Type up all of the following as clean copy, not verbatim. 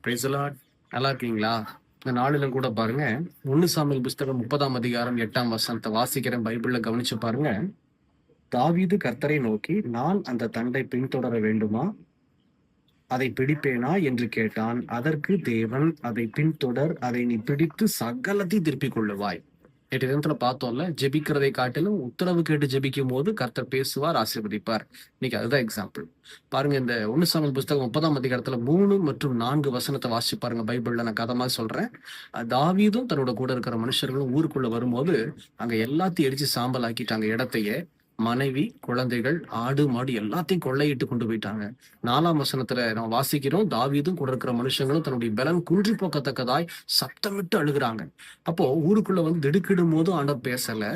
Praise the Lord. நல்லா இருக்கீங்களா? இந்த நாளில கூட பாருங்க, 1 சாமுவேல் புஸ்தகம் 30ஆம் அதிகாரம் 8ஆம் வசனத்த வாசிக்கிறேன். பைபிள்ல கவனிச்சு பாருங்க. தாவீது கர்த்தரை நோக்கி, நான் அந்த தண்டை பின்தொடர வேண்டுமா? அதை பிடிப்பேனா என்று கேட்டான். அதற்கு தேவன், அதை பின்தொடர், அதை நீ பிடித்து சகலத்தையும் திருப்பிக் கொள்ளுவாய். நேற்று தினத்துல பார்த்தோம்ல, ஜெபிக்கிறதை காட்டிலும் உத்தரவு கேட்டு ஜெபிக்கும் போது கர்த்தர் பேசுவார், ஆசீர்வதிப்பார். இன்னைக்கு அதுதான் எக்ஸாம்பிள். பாருங்க, இந்த 1 சாமுவேல் புஸ்தகம் 30ஆம் அதிகாரத்துல 3 மற்றும் 4 வசனத்தை வாசிச்சு பாருங்க. பைபிள்ல நான் கதை மாதிரி சொல்றேன். தாவீதும் தன்னோட கூட இருக்கிற மனுஷர்களும் ஊருக்குள்ள வரும்போது அங்க எல்லாத்தையும் எரிச்சு சாம்பல் ஆக்கிட்டாங்க இடத்தையே. மனைவி, குழந்தைகள், ஆடு, மாடு எல்லாத்தையும் கொள்ளையிட்டு கொண்டு போயிட்டாங்க. 4ஆம் வசனத்துல நம்ம வாசிக்கிறோம், தாவீதும் கூட இருக்கிற மனுஷங்களும் தன்னுடைய பலன் குன்றி போக்கத்தக்கதாய் சப்தமிட்டு அழுகுறாங்க. அப்போ ஊருக்குள்ள வந்து திடுக்கிடும் போதும் ஆண்டவர் பேசல,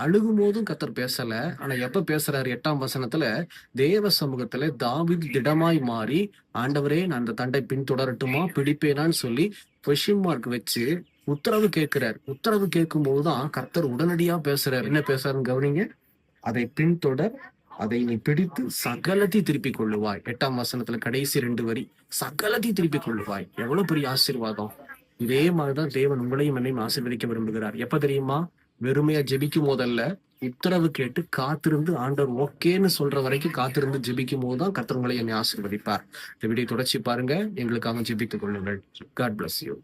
அழுகும் போதும் கர்த்தர் பேசல. ஆனா எப்ப பேசுறாரு? 8ஆம் வசனத்துல தேவ சமூகத்துல தாவீது திடமாய் மாறி, ஆண்டவரே நான் அந்த தண்டை பின்தொடரட்டுமா, பிடிப்பேனான்னு சொல்லி கொஸ்டின் மார்க் வச்சு உத்தரவு கேட்கிறார். உத்தரவு கேட்கும் போதுதான் கர்த்தர் உடனடியா பேசுறாரு. என்ன பேசுறாருன்னு கவனிங்க. அதை பின்தொடர், அதை நீ பிடித்து சகலத்தையும் திருப்பிக் கொள்ளுவாய். 8ஆம் வசனத்துல கடைசி 2 வரி, சகலத்தையும் திருப்பிக் கொள்ளுவாய். எவ்வளவு பெரிய ஆசீர்வாதம்! இதே மாதிரிதான் தேவன் உங்களையும் என்னையும் ஆசீர்வதிக்க விரும்புகிறார். எப்ப தெரியுமா? வெறுமையா ஜெபிக்கும் போதல்ல, உத்தரவு கேட்டு காத்திருந்து ஆண்டவர் ஓகேன்னு சொல்ற வரைக்கும் காத்திருந்து ஜெபிக்கும் போதுதான் கர்த்தர் உங்களை என்னை ஆசீர்வதிப்பார். இந்த வீடியோ தொடர்ச்சி பாருங்க. எங்களுக்காக ஜெபித்துக் கொள்ளுங்கள். God bless you.